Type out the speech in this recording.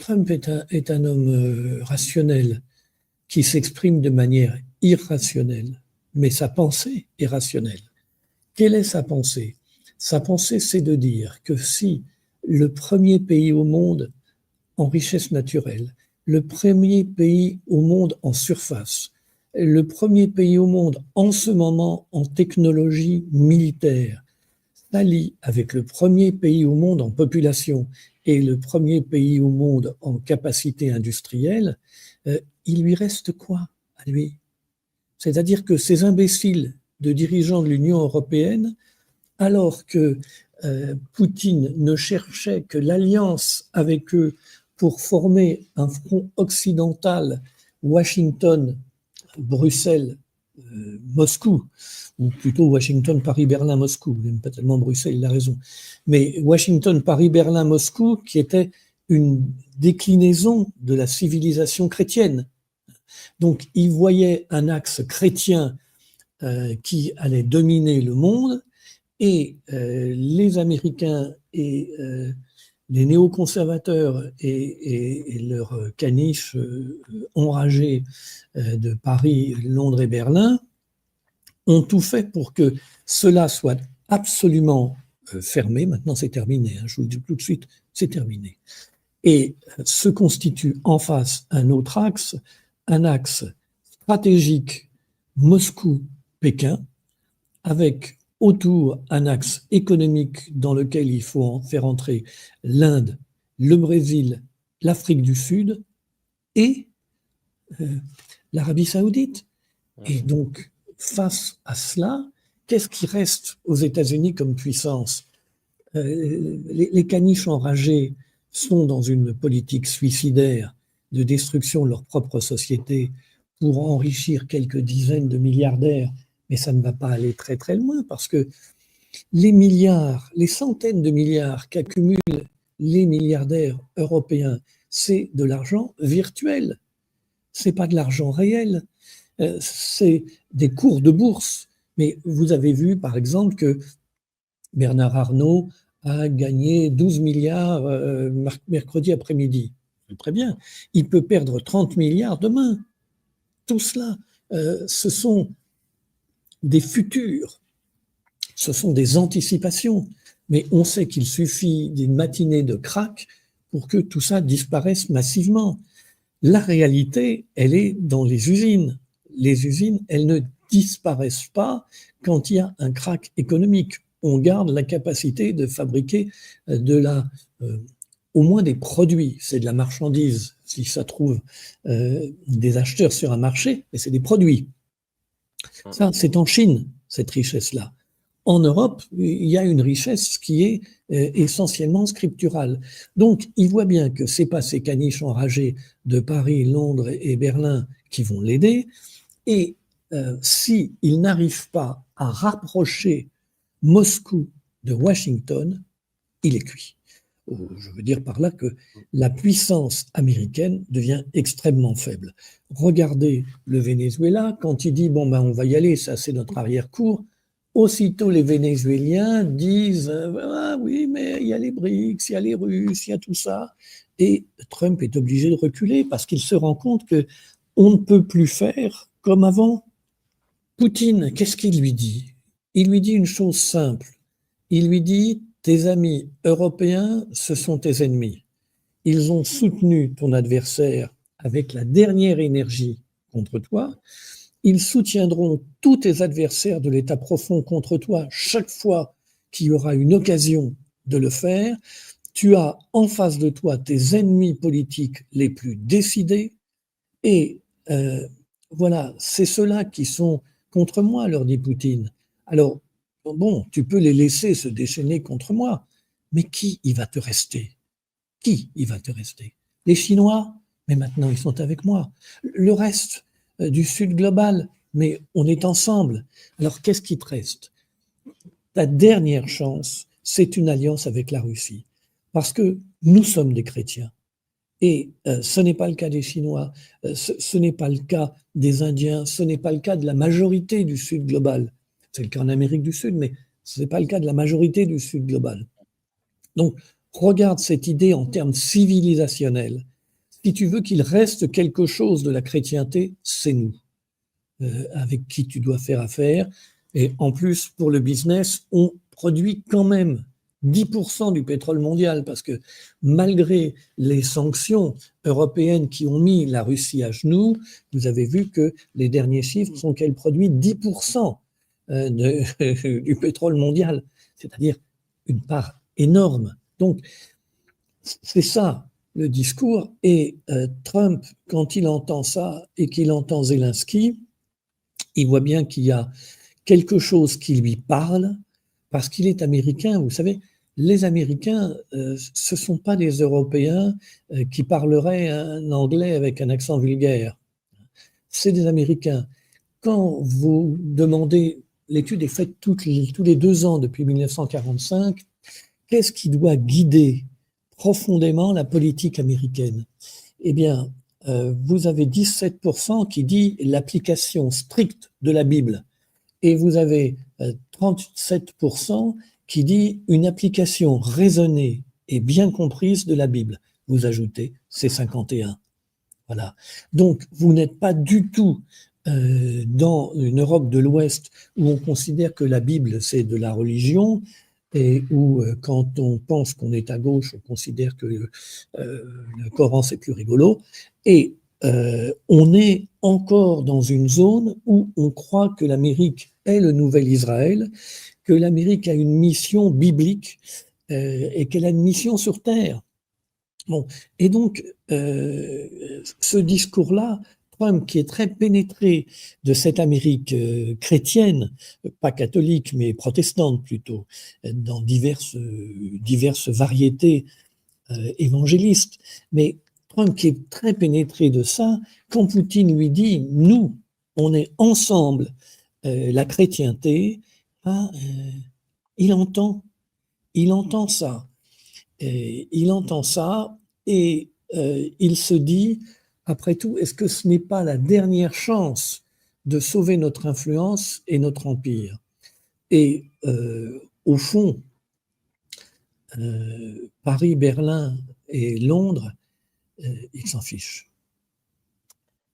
Trump est un homme rationnel qui s'exprime de manière irrationnelle, mais sa pensée est rationnelle. Quelle est sa pensée? Sa pensée, c'est de dire que si le premier pays au monde en richesse naturelle, le premier pays au monde en surface, le premier pays au monde en ce moment en technologie militaire, s'allie avec le premier pays au monde en population et le premier pays au monde en capacité industrielle, il lui reste quoi à lui? C'est-à-dire que ces imbéciles de dirigeants de l'Union européenne, alors que Poutine ne cherchait que l'alliance avec eux pour former un front occidental, Washington, Bruxelles, Moscou, ou plutôt Washington, Paris, Berlin, Moscou, même pas tellement Bruxelles, il a raison, mais Washington, Paris, Berlin, Moscou, qui était une déclinaison de la civilisation chrétienne. Donc, il voyait un axe chrétien qui allait dominer le monde, et les Américains et les néoconservateurs et leurs caniches enragés de Paris, Londres et Berlin ont tout fait pour que cela soit absolument fermé. Maintenant, c'est terminé. Je vous le dis tout de suite, c'est terminé. Et se constitue en face un autre axe, un axe stratégique Moscou-Pékin, avec autour un axe économique dans lequel il faut faire entrer l'Inde, le Brésil, l'Afrique du Sud et l'Arabie Saoudite. Et donc, face à cela, qu'est-ce qui reste aux États-Unis comme puissance? Les caniches enragés sont dans une politique suicidaire de destruction de leur propre société pour enrichir quelques dizaines de milliardaires, mais ça ne va pas aller très très loin parce que les milliards, les centaines de milliards qu'accumulent les milliardaires européens, c'est de l'argent virtuel, c'est pas de l'argent réel, c'est des cours de bourse. Mais vous avez vu par exemple que Bernard Arnault a gagné 12 milliards mercredi après-midi. Très bien. Il peut perdre 30 milliards demain. Tout cela, ce sont des futurs, ce sont des anticipations. Mais on sait qu'il suffit d'une matinée de crack pour que tout ça disparaisse massivement. La réalité, elle est dans les usines. Les usines, elles ne disparaissent pas quand il y a un crack économique. On garde la capacité de fabriquer au moins des produits. C'est de la marchandise, si ça trouve des acheteurs sur un marché, mais c'est des produits. Ça, c'est en Chine, cette richesse-là. En Europe, il y a une richesse qui est essentiellement scripturale. Donc, il voit bien que ce n'est pas ces caniches enragés de Paris, Londres et Berlin qui vont l'aider. Et s'il n'arrive pas à rapprocher Moscou de Washington, il est cuit. Je veux dire par là que la puissance américaine devient extrêmement faible. Regardez le Venezuela, quand il dit « bon, ben, on va y aller, ça c'est notre arrière-cour », aussitôt les Vénézuéliens disent « ah oui, mais il y a les BRICS, il y a les Russes, il y a tout ça ». Et Trump est obligé de reculer parce qu'il se rend compte qu'on ne peut plus faire comme avant. Poutine, qu'est-ce qu'il lui dit? Il lui dit une chose simple. Il lui dit « tes amis européens, ce sont tes ennemis. Ils ont soutenu ton adversaire avec la dernière énergie contre toi. Ils soutiendront tous tes adversaires de l'état profond contre toi chaque fois qu'il y aura une occasion de le faire. Tu as en face de toi tes ennemis politiques les plus décidés. Et voilà, c'est ceux-là qui sont contre moi, leur dit Poutine. Alors, bon, tu peux les laisser se déchaîner contre moi, mais qui y va te rester? Qui y va te rester? Les Chinois? Mais maintenant, ils sont avec moi. Le reste du Sud global? Mais on est ensemble. Alors, qu'est-ce qui te reste? Ta dernière chance, c'est une alliance avec la Russie. Parce que nous sommes des chrétiens. Et ce n'est pas le cas des Chinois, ce n'est pas le cas des Indiens, ce n'est pas le cas de la majorité du Sud global. C'est le cas en Amérique du Sud, mais ce n'est pas le cas de la majorité du Sud global. Donc, regarde cette idée en termes civilisationnels. si tu veux qu'il reste quelque chose de la chrétienté, c'est nous, avec qui tu dois faire affaire. Et en plus, pour le business, on produit quand même 10% du pétrole mondial, parce que malgré les sanctions européennes qui ont mis la Russie à genoux, vous avez vu que les derniers chiffres sont qu'elle produit 10% du pétrole mondial, c'est-à-dire une part énorme. Donc, c'est ça le discours. Et Trump, quand il entend ça et qu'il entend Zelensky, il voit bien qu'il y a quelque chose qui lui parle, parce qu'il est américain. Vous savez, les Américains, ce ne sont pas des Européens qui parleraient un anglais avec un accent vulgaire. C'est des Américains. Quand vous demandez, l'étude est faite tous les 2 ans depuis 1945, qu'est-ce qui doit guider profondément la politique américaine? Eh bien, vous avez 17% qui dit l'application stricte de la Bible, et vous avez 37% qui dit une application raisonnée et bien comprise de la Bible. Vous ajoutez, c'est 51. Voilà. Donc, vous n'êtes pas du tout dans une Europe de l'Ouest où on considère que la Bible, c'est de la religion, et où, quand on pense qu'on est à gauche, on considère que le Coran, c'est plus rigolo. Et on est encore dans une zone où on croit que l'Amérique est le nouvel Israël, que l'Amérique a une mission biblique et qu'elle a une mission sur Terre. Bon, et donc, ce discours-là, Trump, qui est très pénétré de cette Amérique chrétienne, pas catholique, mais protestante plutôt, dans diverses variétés évangélistes, mais Trump qui est très pénétré de ça, quand Poutine lui dit « nous, on est ensemble, la chrétienté hein, », il entend ça. Il entend ça et il se dit, après tout, est-ce que ce n'est pas la dernière chance de sauver notre influence et notre empire? Et au fond, Paris, Berlin et Londres, ils s'en fichent.